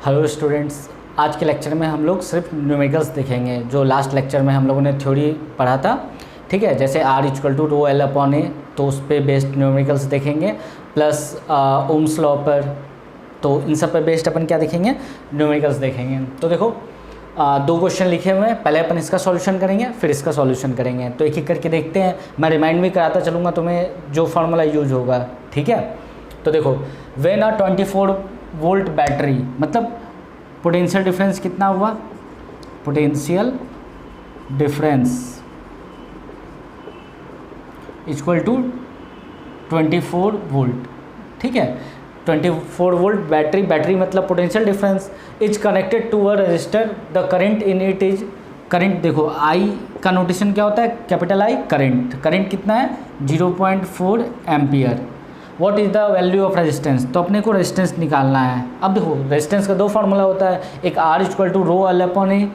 Hello students, आज के lecture में हम लोग सिर्फ न्यूमेरिकल्स देखेंगे। जो लास्ट लेक्चर में हम लोगों ने थ्योरी पढ़ा था, ठीक है, जैसे R equal to rho L upon A, तो उस पर बेस्ड न्यूमेरिकल्स देखेंगे, प्लस ओम्स लॉ पर, तो इन सब पर बेस्ड अपन क्या देखेंगे, न्यूमेरिकल्स देखेंगे। तो देखो दो क्वेश्चन लिखे हुए हैं, पहले अपन इसका सॉल्यूशन करेंगे, फिर इसका सॉल्यूशन करेंगे। तो एक एक करके देखते हैं, मैं रिमाइंड भी कराता चलूँगा तुम्हें जो फार्मूला यूज होगा, ठीक है। तो देखो व्हेन अ 24 वोल्ट बैटरी, मतलब पोटेंशियल डिफरेंस कितना हुआ, potential difference equal to 24 volt, ठीक है। 24 वोल्ट बैटरी मतलब potential difference is connected to a resistor, the current in it is, current देखो आई का नोटेशन क्या होता है, कैपिटल आई, करंट कितना है 0.4 ampere. What is the value of resistance, तो अपने को रेजिस्टेंस निकालना है। अब देखो रेजिस्टेंस का दो फार्मूला होता है, एक R equal to rho L upon A,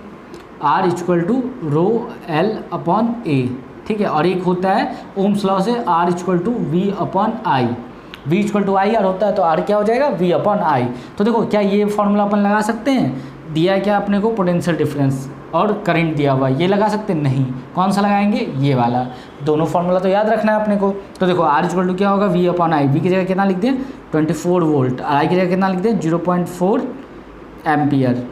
R equal to rho L upon A, ठीक है, और एक होता है ओम्स लॉ से R equal to V upon I, V equal to I R होता है, तो R क्या हो जाएगा V अपॉन आई। तो देखो क्या ये फार्मूला अपन लगा सकते हैं, दिया है क्या अपने को पोटेंशियल डिफरेंस और करंट दिया हुआ, ये लगा सकते हैं नहीं, कौन सा लगाएंगे, ये वाला। दोनों फार्मूला तो याद रखना है अपने को। तो देखो R इक्वल टू क्या होगा V अपॉन आई, V की जगह कितना लिख दें 24 वोल्ट, आई की जगह कितना लिख दें 0.4 एम्पियर।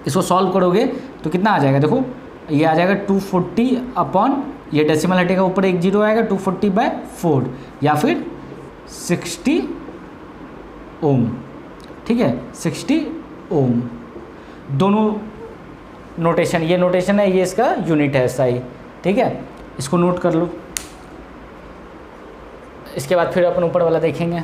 इसको सॉल्व करोगे तो कितना आ जाएगा, देखो ये आ जाएगा 240 अपॉन, ये डेसिमल हटेगा ऊपर एक जीरो आएगा, 240/4 या फिर 60 ओम, ठीक है, 60 ओम। दोनों नोटेशन, ये नोटेशन है, ये इसका यूनिट है SI, ठीक है, इसको नोट कर लो। इसके बाद फिर अपन ऊपर वाला देखेंगे।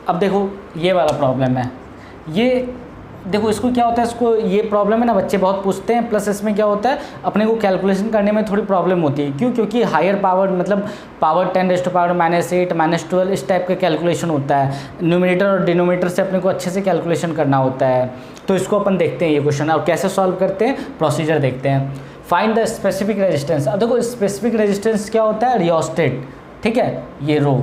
अब देखो ये वाला प्रॉब्लम है, ये देखो इसको क्या होता है, इसको ये प्रॉब्लम है ना, बच्चे बहुत पूछते हैं, प्लस इसमें क्या होता है अपने को कैलकुलेशन करने में थोड़ी प्रॉब्लम होती है। क्यों? क्योंकि हायर पावर मतलब पावर 10⁻⁻⁸ -8 इस टाइप का कैलकुलेशन होता है, न्यूमरेटर और डिनोमिनेटर से अपने को अच्छे से कैलकुलेशन करना होता है। तो इसको अपन देखते हैं ये क्वेश्चन, और कैसे सॉल्व करते हैं, प्रोसीजर देखते हैं। Find the specific resistance. अब देखो स्पेसिफिक रेजिस्टेंस क्या होता है, रियोस्टेट, ठीक है, ये रो,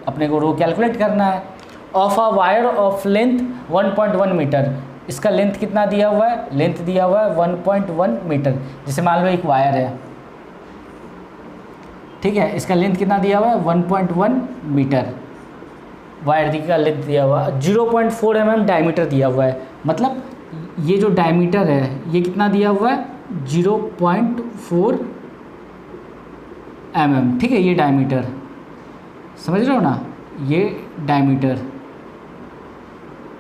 अपने को रो कैलकुलेट करना है। Of a wire of length 1.1 metre, इसका लेंथ कितना दिया हुआ है, लेंथ दिया हुआ है 1.1 मीटर। जैसे मान लो एक वायर है, ठीक है, इसका लेंथ कितना दिया हुआ है 1.1 मीटर, वायर का लेंथ दिया हुआ है। 0.4 mm डायमीटर दिया हुआ है, मतलब ये जो डायमीटर है ये कितना दिया हुआ है 0.4 mm, ठीक है, ये डायमीटर समझ रहे हो ना, ये डायमीटर,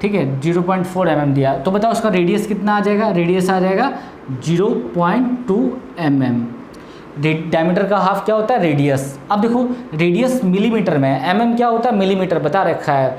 ठीक है, 0.4 mm दिया। तो बताओ उसका रेडियस कितना आ जाएगा, रेडियस आ जाएगा 0.2 mm। डायमीटर का हाफ क्या होता है, रेडियस। अब देखो रेडियस मिलीमीटर में है, mm क्या होता है, मिलीमीटर बता रखा है।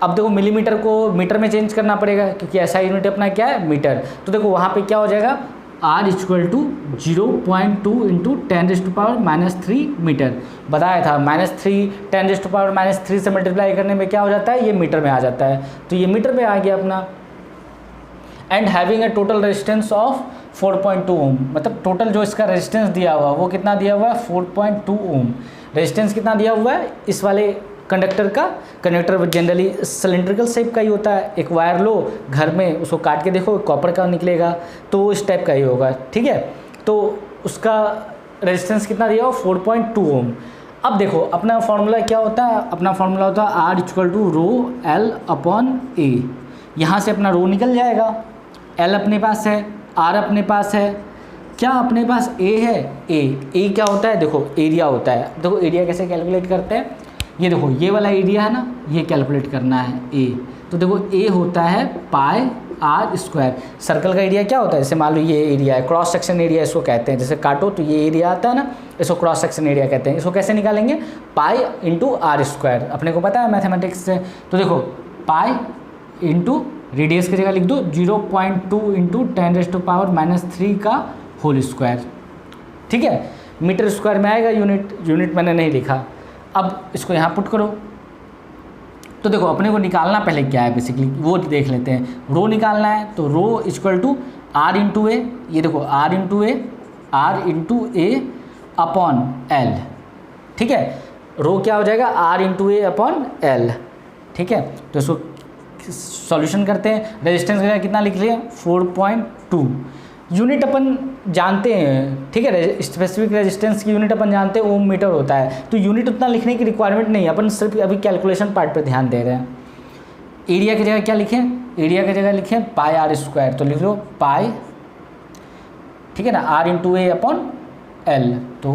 अब देखो मिलीमीटर को मीटर में चेंज करना पड़ेगा, क्योंकि ऐसा यूनिट अपना क्या है, मीटर। तो देखो वहाँ पे क्या हो जाएगा, R equal to 0.2 into 10⁻³ metre, बताया था -3 10⁻³ से मल्टीप्लाई करने में क्या हो जाता है, ये मीटर में आ जाता है, तो ये मीटर में आ गया अपना। And having a total resistance of 4.2 ओम, मतलब टोटल जो इसका रेजिस्टेंस दिया हुआ वो कितना दिया हुआ है 4.2 ओम। रेजिस्टेंस कितना दिया हुआ है इस वाले कंडक्टर का, कंडक्टर जनरली सिलेंड्रिकल शेप का ही होता है। एक वायर लो घर में, उसको काट के देखो कॉपर का निकलेगा, तो इस टाइप का ही होगा, ठीक है। तो उसका रेजिस्टेंस कितना दिया हो 4.2 ओम। अब देखो अपना फार्मूला क्या होता है, अपना फार्मूला होता है R equal to rho L upon A. यहाँ से अपना रो निकल जाएगा, L अपने पास है, R अपने पास है, क्या अपने पास A है, ए क्या होता है, देखो एरिया होता है। देखो एरिया कैसे कैलकुलेट करते हैं, ये देखो ये वाला एरिया है ना, ये कैलकुलेट करना है A। तो देखो A होता है πr²। सर्कल का एरिया क्या होता है, जैसे मान लो ये एरिया है, क्रॉस सेक्शन एरिया इसको कहते हैं, जैसे काटो तो ये एरिया आता है ना, इसको क्रॉस सेक्शन एरिया कहते हैं। इसको कैसे निकालेंगे, पाई इंटू r², अपने को पता है मैथमेटिक्स से। तो देखो पाई इंटू रेडियस की जगह लिख दो 0.2 इंटू 10⁻³ का होल स्क्वायर, ठीक है, मीटर स्क्वायर में आएगा यूनिट मैंने नहीं लिखा। अब इसको यहाँ पुट करो, तो देखो अपने को निकालना पहले क्या है बेसिकली वो देख लेते हैं। रो निकालना है तो rho equal to R into A, ये देखो R into A upon L, ठीक है। रो क्या हो जाएगा R into A upon L, ठीक है। तो इसको सॉल्यूशन करते हैं। रेजिस्टेंस का कितना लिख लिया 4.2। यूनिट अपन जानते हैं, ठीक है, स्पेसिफिक रेजिस्टेंस की यूनिट अपन जानते हैं ओम मीटर होता है, तो यूनिट उतना लिखने की रिक्वायरमेंट नहीं है, अपन सिर्फ अभी कैलकुलेशन पार्ट पर ध्यान दे रहे हैं। एरिया की जगह क्या लिखें, एरिया की जगह लिखें पाई आर स्क्वायर, तो लिख लो पाई, ठीक है ना, R into A upon L, तो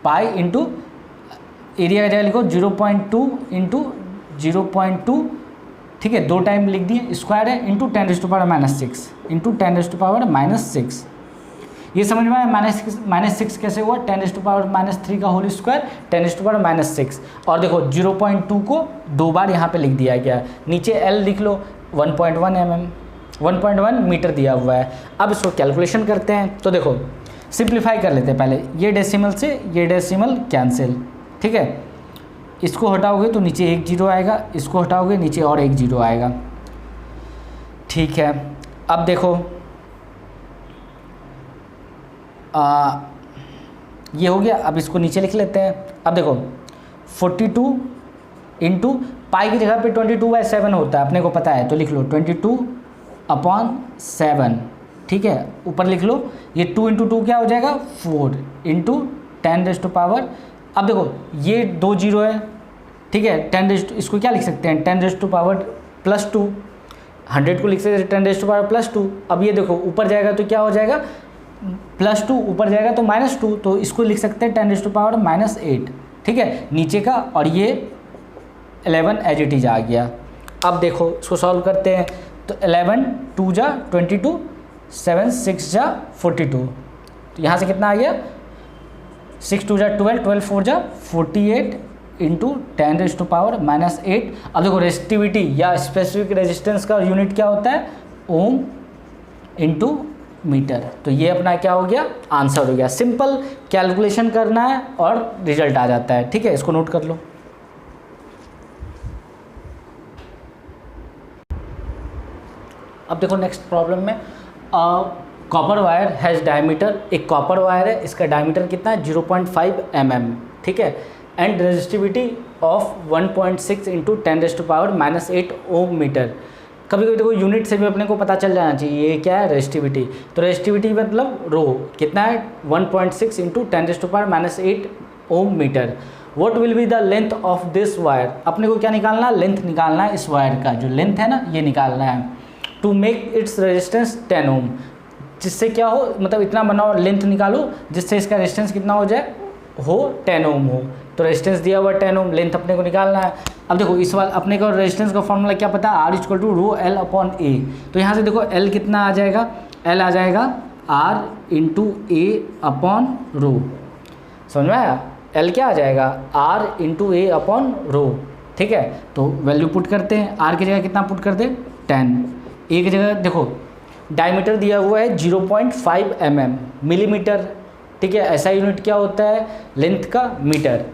पाई इंटू एरिया की जगह लिखो 0.2 इंटू 0.2, ठीक है, 2 टाइम लिख दिए, स्क्वायर है इंटू 10⁻⁻6 इंटू 10⁻⁻6। ये समझ में आया -6 कैसे हुआ, 10⁻⁻3 का होल स्क्वायर 10⁻⁻6। और देखो 0.2 को 2 बार यहाँ पे लिख दिया गया, नीचे एल लिख लो 1.1 मीटर दिया हुआ है। अब इसको कैलकुलेशन करते हैं, तो देखो सिंप्लीफाई कर लेते हैं पहले, ये डेसिमल से ये डेसिमल कैंसिल, ठीक है। इसको हटाओगे तो नीचे 1 0 आएगा, इसको हटाओगे नीचे और 1 0 आएगा, ठीक है। अब देखो ये हो गया, अब इसको नीचे लिख लेते हैं। अब देखो 42 इंटू पाई की जगह पे 22/7 होता है, अपने को पता है, तो लिख लो 22/7, ठीक है। ऊपर लिख लो ये 2 इंटू 2 क्या हो जाएगा 4 इंटू 10⁻। अब देखो ये 2 0 है, ठीक है, 10 इसको क्या लिख सकते हैं 10⁻+2, 100 को लिख सकते हैं 10⁻+2। अब ये देखो ऊपर जाएगा तो क्या हो जाएगा +2, ऊपर जाएगा तो -2, तो इसको लिख सकते हैं 10⁻⁻8, ठीक है, नीचे का, और ये 11 एज इट इज आ गया। अब देखो इसको सॉल्व करते हैं, तो 11 2 जा 22, 7 6 जा 42, तो यहाँ से कितना आ गया 6 2 जा 12, 12 4 जा 48 इंटू 10⁻⁻8। अब देखो रेजिस्टिविटी या स्पेसिफिक रेजिस्टेंस का यूनिट क्या होता है ओम इंटू मीटर। तो ये अपना क्या हो गया आंसर हो गया। सिंपल कैलकुलेशन करना है और रिजल्ट आ जाता है, ठीक है, इसको नोट कर लो। अब देखो नेक्स्ट प्रॉब्लम में कॉपर वायर हैज़ डायमीटर, एक कॉपर वायर है, इसका डायमीटर कितना है 0.5 mm, ठीक है, and resistivity of 1.6 into 10⁻⁻8 ohm metre. कभी कभी देखो यूनिट से भी अपने को पता चल जाना चाहिए ये क्या है रेजिस्टिविटी। तो रेजिस्टिविटी मतलब रो कितना है 1.6 into 10⁻⁸ ohm metre. What will be the length of this wire, अपने को क्या निकालना है लेंथ निकालना है, इस वायर का जो लेंथ है ना ये निकालना है। टू मेक इट्स रेजिस्टेंस 10 ओम, जिससे क्या हो मतलब इतना बनाओ लेंथ निकालो जिससे इसका रेजिस्टेंस कितना हो जाए हो 10 ओम हो। तो रेजिस्टेंस दिया हुआ 10 ओम, लेंथ अपने को निकालना है। अब देखो इस बार अपने को रेजिस्टेंस का फॉर्मूला क्या पता है R = ρl/A। तो यहाँ से देखो L कितना आ जाएगा, L आ जाएगा R × A/ρ। समझ में आया, L क्या आ जाएगा R × A/ρ, ठीक है। तो वैल्यू पुट करते हैं, R की जगह कितना पुट कर दे 10, A की जगह देखो डायमीटर दिया हुआ है 0.5 mm मिलीमीटर, ठीक है, ऐसा यूनिट क्या होता है लेंथ का मीटर।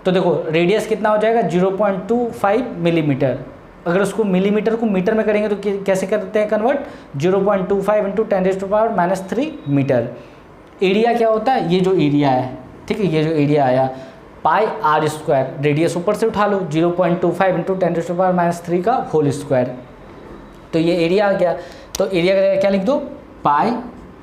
तो देखो रेडियस कितना हो जाएगा 0.25 मिलीमीटर। अगर उसको मिलीमीटर को मीटर में करेंगे तो कैसे करते हैं कन्वर्ट 0.25 इंटू 10⁻³ मीटर। एरिया क्या होता है ये जो एरिया है, ठीक है, ये जो एरिया आया πr², रेडियस ऊपर से उठा लो 0.25 इंटू 10⁻³ का होल स्क्वायर, तो ये एरिया आ गया। तो एरिया का क्या लिख दो पाई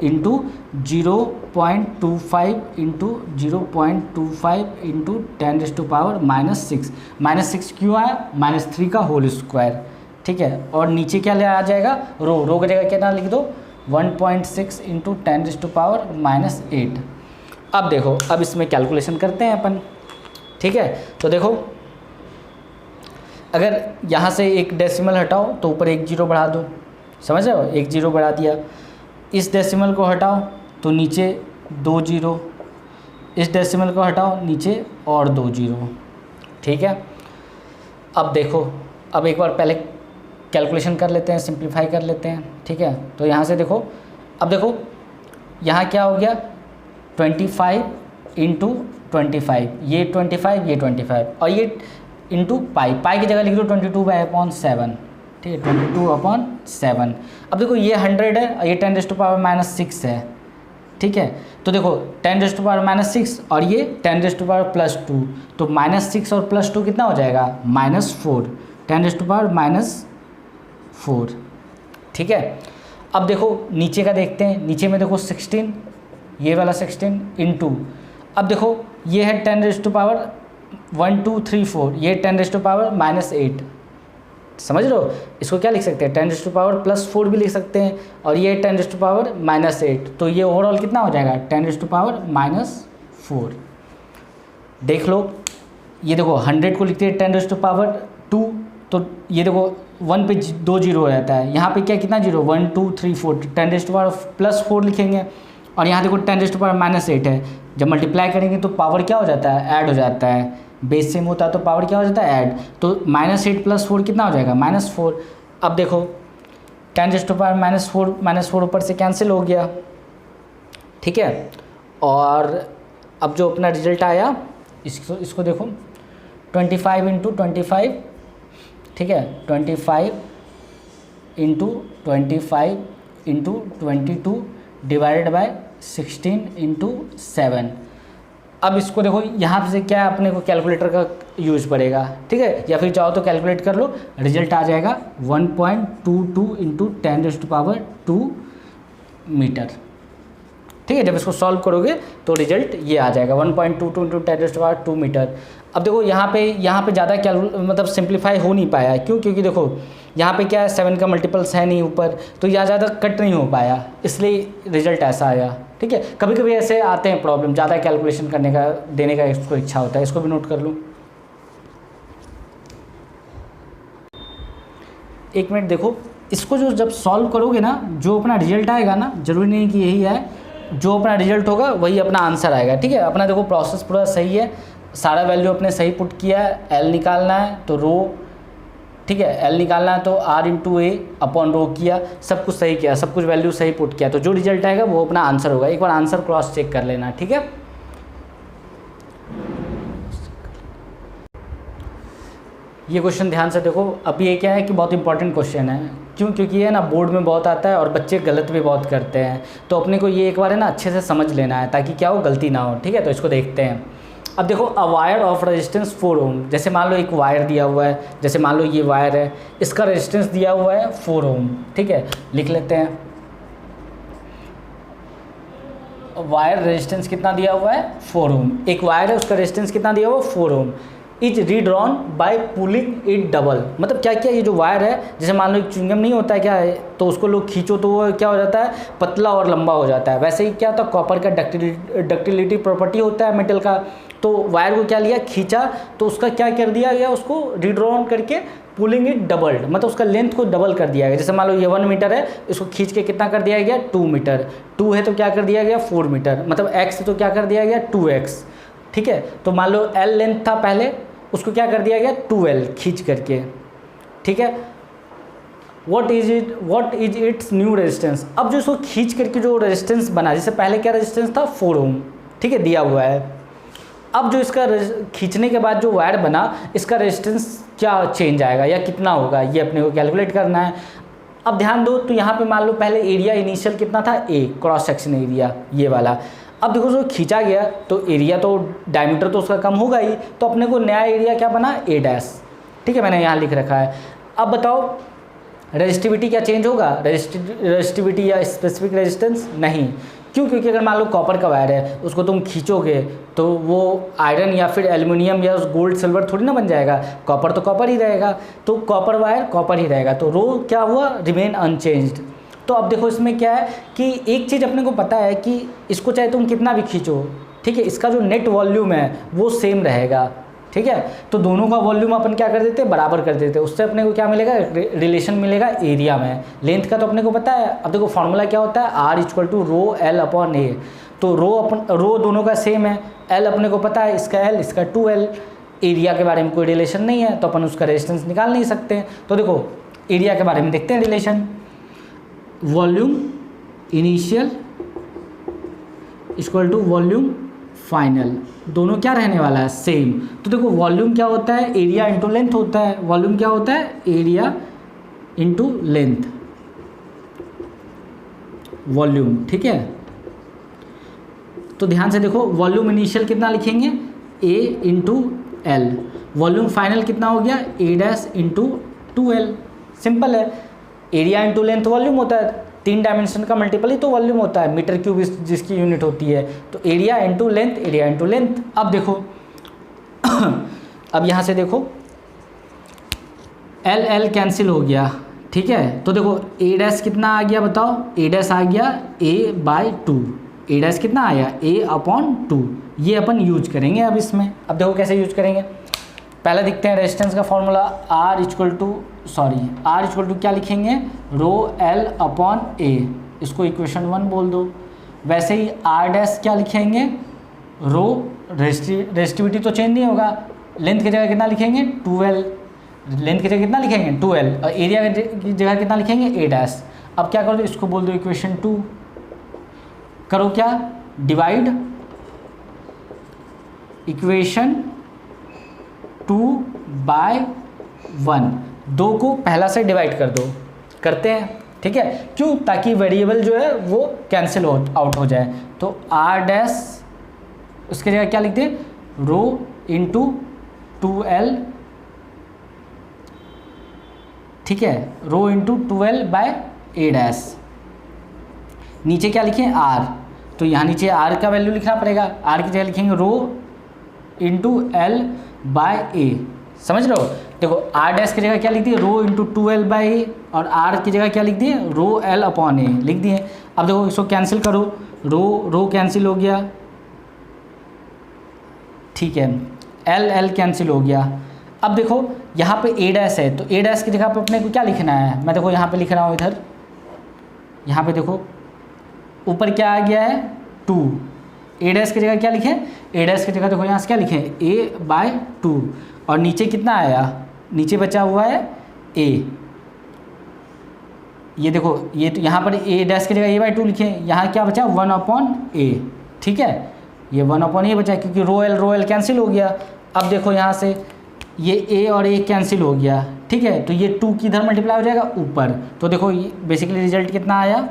इंटू 0.25 इंटू 0.25 इंटू 10⁻⁻6, -6 क्यों आया -3 का होल स्क्वायर, ठीक है। और नीचे क्या ले आ जाएगा रो की जगह कितना लिख दो 1.6 इंटू 10⁻⁻8। अब देखो अब इसमें कैलकुलेशन करते हैं अपन, ठीक है। तो देखो अगर यहाँ से एक डेसिमल हटाओ तो ऊपर 1 0 बढ़ा दो, समझ रहे हो, 1 0 बढ़ा दिया। इस डेसिमल को हटाओ तो नीचे 2 0, इस डेसिमल को हटाओ नीचे और 2 0, ठीक है। अब देखो अब एक बार पहले कैलकुलेशन कर लेते हैं, सिंप्लीफाई कर लेते हैं, ठीक है। तो यहाँ से देखो अब देखो यहाँ क्या हो गया 25 इंटू 25, ये 25 ये 25, और ये इंटू पाई, पाई की जगह लिख दो 22/7, ठीक है, 22/7। अब देखो ये 100 है और ये 10⁻⁻6 है, ठीक है। तो देखो 10⁻⁻6 और ये 10⁻+2, तो -6 और +2 कितना हो जाएगा, -4, 10⁻⁻4, ठीक है। अब देखो नीचे का देखते हैं, नीचे में देखो 16, ये वाला 16 इंटू, अब देखो ये है 10⁻1 2 3 4, ये 10⁻⁻8, समझ रहे हो। इसको क्या लिख सकते हैं, 10⁻+4 भी लिख सकते हैं, और ये 10⁻⁻8, तो ये ओवरऑल कितना हो जाएगा, 10⁻⁻4। देख लो, ये देखो 100 को लिखते हैं 10⁻2, तो ये देखो 1 पे 2 जीरो रहता है, यहाँ पे क्या कितना जीरो, 1 2 3 4, 10⁻+4 लिखेंगे, और यहाँ देखो 10⁻⁻8 है, जब मल्टीप्लाई करेंगे तो पावर क्या हो जाता है, ऐड हो जाता है, बेस सेम होता है तो पावर क्या हो जाता है, ऐड, तो -8 + 4 कितना हो जाएगा, -4। अब देखो 10⁻⁻4 ऊपर से कैंसिल हो गया, ठीक है। और अब जो अपना रिजल्ट आया, इसको देखो 25 × 25, ठीक है, 25 × 25 × 22 डिवाइडेड बाय 16 × 7। अब इसको देखो, यहाँ से क्या अपने को कैलकुलेटर का यूज पड़ेगा, ठीक है, या फिर चाहो तो कैलकुलेट कर लो, रिजल्ट आ जाएगा 1.22 × 10⁻² मीटर, ठीक है। जब इसको सॉल्व करोगे तो रिजल्ट ये आ जाएगा 1.22 × 10⁻² मीटर। अब देखो यहाँ पे ज़्यादा मतलब सिंप्लीफाई हो नहीं पाया, क्यों, क्योंकि देखो यहाँ पे क्या है, 7 का मल्टीपल्स है नहीं ऊपर, तो यहाँ ज़्यादा कट नहीं हो पाया, इसलिए रिजल्ट ऐसा आया, ठीक है। कभी कभी ऐसे आते हैं प्रॉब्लम, ज़्यादा कैलकुलेशन करने का, देने का इसको इच्छा होता है, इसको भी नोट कर लो। एक मिनट देखो, इसको जो जब सॉल्व करोगे ना, जो अपना रिजल्ट आएगा ना, जरूरी नहीं कि यही है, जो अपना रिजल्ट होगा वही अपना आंसर आएगा, ठीक है। अपना देखो प्रोसेस पूरा सही है, सारा वैल्यू अपने सही पुट किया है, एल निकालना है तो रो, ठीक है, एल निकालना है तो R × A अपॉन रो किया, सब कुछ सही किया, सब कुछ वैल्यू सही पुट किया, तो जो रिजल्ट आएगा वो अपना आंसर होगा। एक बार आंसर क्रॉस चेक कर लेना, ठीक है। ये क्वेश्चन ध्यान से देखो, अब ये क्या है कि बहुत इंपॉर्टेंट क्वेश्चन है, क्यों, क्योंकि ये ना बोर्ड में बहुत आता है और बच्चे गलत भी बहुत करते हैं, तो अपने को ये एक बार है ना अच्छे से समझ लेना है, ताकि क्या हो, गलती ना हो, ठीक है। तो इसको देखते हैं। अब देखो, अ वायर ऑफ रेजिस्टेंस 4 ओम, जैसे मान लो एक वायर दिया हुआ है, जैसे मान लो ये वायर है, इसका रेजिस्टेंस दिया हुआ है 4 ओम, ठीक है, लिख लेते हैं। वायर रेजिस्टेंस कितना दिया हुआ है, 4 ओम, एक वायर है, उसका रेजिस्टेंस कितना दिया हुआ है, 4 ohm, is redrawn by pulling it double. मतलब क्या क्या, ये जो वायर है, जैसे मान लो एक च्युइंगम नहीं होता है क्या है, तो उसको लोग खींचो तो वो क्या हो जाता है, पतला और लंबा हो जाता है, वैसे ही क्या होता है, कॉपर का डक्टिलिटी प्रॉपर्टी होता है मेटल का, तो वायर को क्या लिया, खींचा, तो उसका क्या कर दिया गया, उसको रीड्रॉन करके पुलिंग इट डबल्ड, मतलब उसका लेंथ को डबल कर दिया गया। जैसे मान लो ये 1 मीटर है, इसको खींच के कितना कर दिया गया, 2 मीटर, 2 है तो क्या कर दिया गया, 4 मीटर, मतलब x है तो क्या कर दिया गया, 2x, ठीक है। तो मान लो L लेंथ था पहले, उसको क्या कर दिया गया, 2L खींच करके, ठीक है। What is it's new resistance. अब जो इसको खींच करके जो रेजिस्टेंस बना, जैसे पहले क्या रेजिस्टेंस था, 4 ओम, ठीक है, दिया हुआ है। अब जो इसका खींचने के बाद जो वायर बना, इसका रेजिस्टेंस क्या चेंज आएगा या कितना होगा, ये अपने को कैलकुलेट करना है। अब ध्यान दो, तो यहाँ पे मान लो पहले एरिया इनिशियल कितना था, A, क्रॉस सेक्शन एरिया ये वाला। अब देखो जो खींचा गया तो एरिया तो डायमीटर तो उसका कम होगा ही, तो अपने को नया एरिया क्या बना, A', ठीक है, मैंने यहाँ लिख रखा है। अब बताओ रेजिस्टिविटी क्या चेंज होगा, रेजिस्टिविटी या स्पेसिफिक रेजिस्टेंस नहीं, क्यों, क्योंकि अगर मान लो कॉपर का वायर है, उसको तुम खींचोगे तो वो आयरन या फिर एल्युमिनियम या गोल्ड सिल्वर थोड़ी ना बन जाएगा, कॉपर तो कॉपर ही रहेगा, तो कॉपर वायर कॉपर ही रहेगा, तो रो क्या हुआ, रिमेन अनचेंज्ड। तो अब देखो इसमें क्या है कि एक चीज़ अपने को पता है कि इसको चाहे तुम कितना भी खींचो, ठीक है, इसका जो नेट वॉल्यूम है वो सेम रहेगा, ठीक है। तो दोनों का वॉल्यूम अपन क्या कर देते हैं, बराबर कर देते हैं, उससे अपने को क्या मिलेगा, रिलेशन मिलेगा एरिया में। लेंथ का तो अपने को पता है। अब देखो फॉर्मूला क्या होता है, R = rho L upon A, तो रो दोनों का सेम है, L अपने को पता है, इसका L इसका 2L, एरिया के बारे में कोई रिलेशन नहीं है तो अपन उसका रेजिस्टेंस निकाल नहीं सकते। तो देखो एरिया के बारे में देखते हैं relation, volume initial equal to volume final दोनों क्या रहने वाला है, सेम। तो देखो वॉल्यूम क्या होता है, एरिया इंटू लेंथ होता है। वॉल्यूम क्या होता है, एरिया इंटू लेंथ, वॉल्यूम, ठीक है। तो ध्यान से देखो, वॉल्यूम इनिशियल कितना लिखेंगे, ए इंटू एल। वॉल्यूम फाइनल कितना हो गया, ए डैश इंटू 2L। सिंपल है, एरिया इंटू लेंथ वॉल्यूम होता है, 3 डायमेंशन का मल्टीपल ही तो वॉल्यूम होता है, मीटर क्यूब जिसकी यूनिट होती है। तो area into length, area into length. अब देखो अब यहाँ से देखो एल एल कैंसिल हो गया, ठीक है। तो देखो ए डैश कितना आ गया बताओ, ए डैश आ गया a/2। ए डैश कितना आया, a/2। ये अपन यूज करेंगे अब इसमें। अब देखो कैसे यूज करेंगे, पहले देखते हैं रेजिस्टेंस का फॉर्मूला। R इक्वल टू क्या लिखेंगे, ρL/A। इसको इक्वेशन 1 बोल दो। वैसे ही R डैश क्या लिखेंगे, रो, रेजिस्टिविटी तो चेंज नहीं होगा, लेंथ की जगह कितना लिखेंगे 2L, लेंथ की जगह कितना लिखेंगे 2L, और एरिया की जगह कितना लिखेंगे A डैश। अब क्या कर दो, इसको बोल दो इक्वेशन 2। करो क्या, डिवाइड इक्वेशन 2/1। 2 को पहला से डिवाइड कर दो, करते हैं, ठीक है। क्यों, ताकि वेरिएबल जो है वो कैंसिल आउट हो जाए। तो R डैश उसकी जगह क्या लिखते हैं, रो इंटू 2L, ठीक है, रो इंटू 2L/A डैश। नीचे क्या लिखें, R। तो यहाँ नीचे R का वैल्यू लिखना पड़ेगा, R की जगह लिखेंगे रो इंटू L/A। समझ रहे हो, देखो R डैश की जगह क्या लिख दिए, रो इंटू 2L/A, और R की जगह क्या लिख दिए, रो L/A लिख दिए। अब देखो इसको कैंसिल करो, रो कैंसिल हो गया, ठीक है, L कैंसिल हो गया। अब देखो यहाँ पे A डैश है, तो A डैश की जगह पे अपने को क्या लिखना है, मैं देखो यहाँ पे लिख रहा हूँ, इधर यहाँ पे देखो ऊपर क्या आ गया है 2। A डैश की जगह क्या लिखें, A डैश की जगह देखो यहाँ से क्या लिखें, A/2, और नीचे कितना आया, नीचे बचा हुआ है A। ये देखो, ये तो यहाँ पर A डैश की जगह A/2 लिखें, यहाँ क्या बचा 1/A, ठीक है, ये 1/A बचा क्योंकि रो एल कैंसिल हो गया। अब देखो यहाँ से ये A और A कैंसिल हो गया, ठीक है, तो ये 2 किधर मल्टीप्लाई हो जाएगा, ऊपर। तो देखो बेसिकली रिजल्ट कितना आया,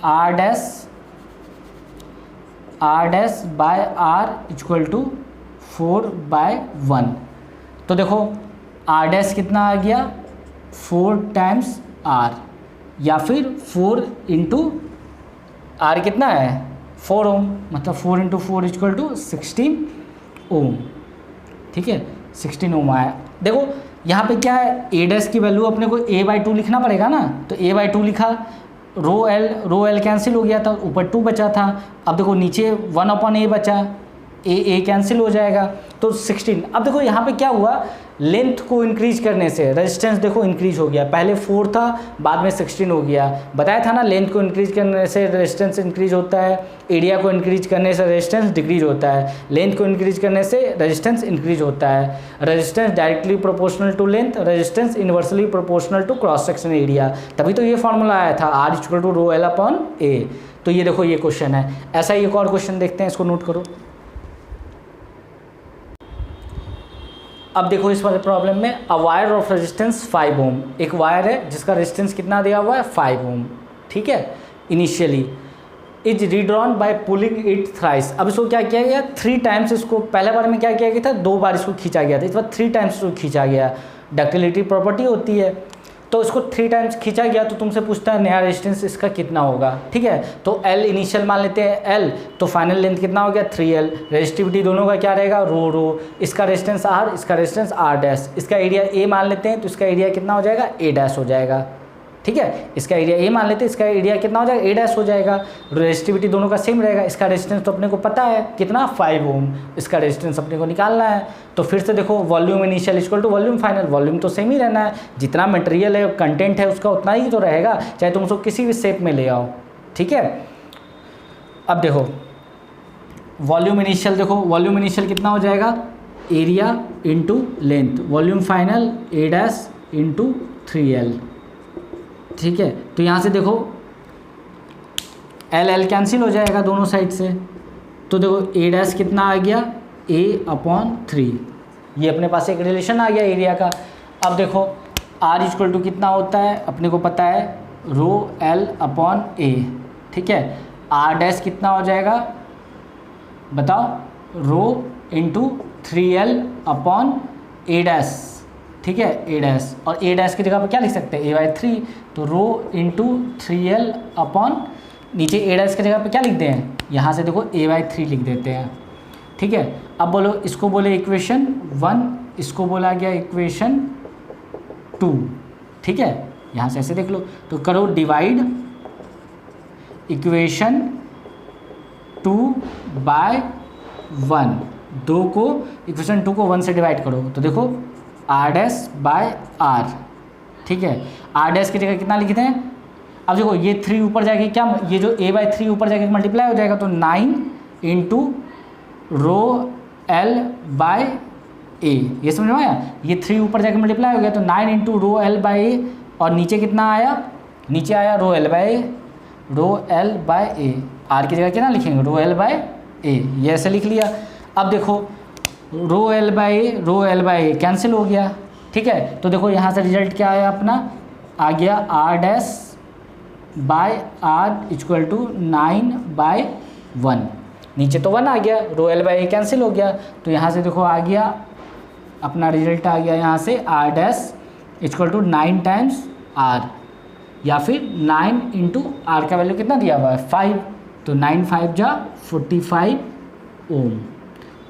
R dash by R equal to 4/1। तो देखो R डैश कितना आ गया, 4 टाइम्स R, या फिर 4 इंटू R कितना है 4 ओम, मतलब 4 इंटू 4 इक्वल टू 16 ओम, ठीक है, 16 ओम आया। देखो यहाँ पे क्या है, A डैश की वैल्यू अपने को A/2 लिखना पड़ेगा ना, तो A/2 लिखा, रो एल कैंसिल हो गया था, ऊपर 2 बचा था। अब देखो नीचे 1/A बचा, A कैंसिल हो जाएगा, तो 16। अब देखो यहाँ पे क्या हुआ, लेंथ को इंक्रीज करने से रेजिस्टेंस देखो इंक्रीज हो गया, पहले 4 था, बाद में 16 हो गया। बताया था ना, लेंथ को इंक्रीज करने से रेजिस्टेंस इंक्रीज होता है, एरिया को इंक्रीज करने से रेजिस्टेंस डिक्रीज होता है, लेंथ को इंक्रीज करने से रेजिस्टेंस इंक्रीज होता है। Resistance directly proportional to length, resistance inversely proportional to cross section area, तभी तो ये फॉर्मूला आया था R equal to row L/A। तो ये देखो ये क्वेश्चन है। ऐसा ही एक और क्वेश्चन देखते हैं, इसको नोट करो। अब देखो इस वाले प्रॉब्लम में, अ वायर ऑफ रेजिस्टेंस 5 ओम, एक वायर है जिसका रेजिस्टेंस कितना दिया हुआ है 5 ओम, ठीक है, initially is redrawn by pulling it thrice. अब इसको क्या किया गया, 3 टाइम्स इसको, पहले बार में क्या किया गया था, 2 बार इसको खींचा गया था, इस बार 3 टाइम्स इसको खींचा गया। डक्टिलिटी प्रॉपर्टी होती है, तो इसको 3 टाइम्स खींचा गया, तो तुमसे पूछता है नया रेजिस्टेंस इसका कितना होगा, ठीक है। तो L इनिशियल मान लेते हैं L, तो फाइनल लेंथ कितना हो गया 3L। रेजिस्टिविटी दोनों का क्या रहेगा, रो, इसका रेजिस्टेंस R, इसका रेजिस्टेंस R डैश, इसका एरिया A मान लेते हैं, तो इसका एरिया कितना हो जाएगा A डैश हो जाएगा, ठीक है। इसका एरिया A मान लेते हैं, इसका एरिया कितना हो जाएगा A डैश हो जाएगा। रेजिस्टिविटी दोनों का सेम रहेगा। इसका रेजिस्टेंस तो अपने को पता है कितना 5 ओम, इसका रेजिस्टेंस अपने को निकालना है। तो फिर से देखो, volume initial equal to volume final, volume तो सेम ही रहना है, जितना मटेरियल है कंटेंट है उसका उतना ही तो रहेगा, चाहे तुम उसको किसी भी शेप में ले आओ, ठीक है। अब देखो वॉल्यूम इनिशियल, देखो वॉल्यूम इनिशियल कितना हो जाएगा, area into length, volume final A dash into 3L, ठीक है। तो यहाँ से देखो L कैंसिल हो जाएगा दोनों साइड से, तो देखो ए डैश कितना आ गया, A/3, ये अपने पास एक रिलेशन आ गया एरिया का। अब देखो R इक्वल टू कितना होता है, अपने को पता है ρL/A, ठीक है। R डैश कितना हो जाएगा बताओ, रो इंटू 3L/A डैश, ठीक है, A डैश। और A डैश की जगह पर क्या लिख सकते हैं, A/3, तो रो इंटू 3L अपॉन नीचे A डैश की जगह पर क्या लिख दें हैं, यहाँ से देखो A/3 लिख देते हैं, ठीक है। अब बोलो, इसको बोले इक्वेशन 1, इसको बोला गया इक्वेशन 2, ठीक है। यहाँ से ऐसे देख लो, तो करो डिवाइड इक्वेशन 2/1, इक्वेशन 2 को 1 से डिवाइड करो, तो देखो R'/R, ठीक है। R डैश की जगह कितना लिखते हैं, अब देखो ये 3 ऊपर जाके क्या, ये जो A/3 ऊपर जाके मल्टीप्लाई हो जाएगा, तो 9 इंटू ρL/A, ये समझ में आया। ये 3 ऊपर जाके मल्टीप्लाई हो गया, तो 9 इंटू ρL/A, और नीचे कितना आया, नीचे आया ρL/A, R की जगह कितना लिखेंगे, ρL/A, ये ऐसे लिख लिया। अब देखो ρL/A कैंसिल हो गया, ठीक है। तो देखो यहाँ से रिजल्ट क्या आया अपना, आ गया R'/R इक्वल टू 9/1, नीचे तो 1 आ गया, ρL/A कैंसिल हो गया, तो यहाँ से देखो आ गया अपना रिजल्ट आ गया यहाँ से R' equal to 9 times R, या फिर 9 इंटू R का वैल्यू कितना दिया हुआ है 5, तो 9 5 जा 45 ओम,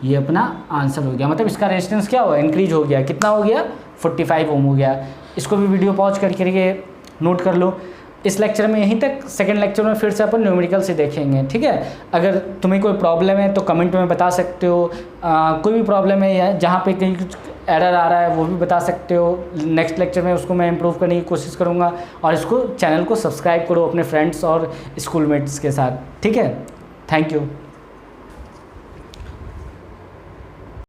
ये अपना आंसर हो गया। मतलब इसका रेजिस्टेंस क्या हुआ, इंक्रीज हो गया, कितना हो गया 45 ओम हो गया। इसको भी वीडियो पॉज करके नोट कर लो। इस लेक्चर में यहीं तक, सेकंड लेक्चर में फिर से अपन न्यूमेरिकल से देखेंगे, ठीक है। अगर तुम्हें कोई प्रॉब्लम है तो कमेंट में बता सकते हो, कोई भी प्रॉब्लम है या जहाँ पे कहीं कुछ एरर आ रहा है वो भी बता सकते हो। नेक्स्ट लेक्चर में उसको मैं इम्प्रूव करने की कोशिश करूँगा। और इसको चैनल को सब्सक्राइब करो अपने फ्रेंड्स और स्कूलमेट्स के साथ, ठीक है। Thank you.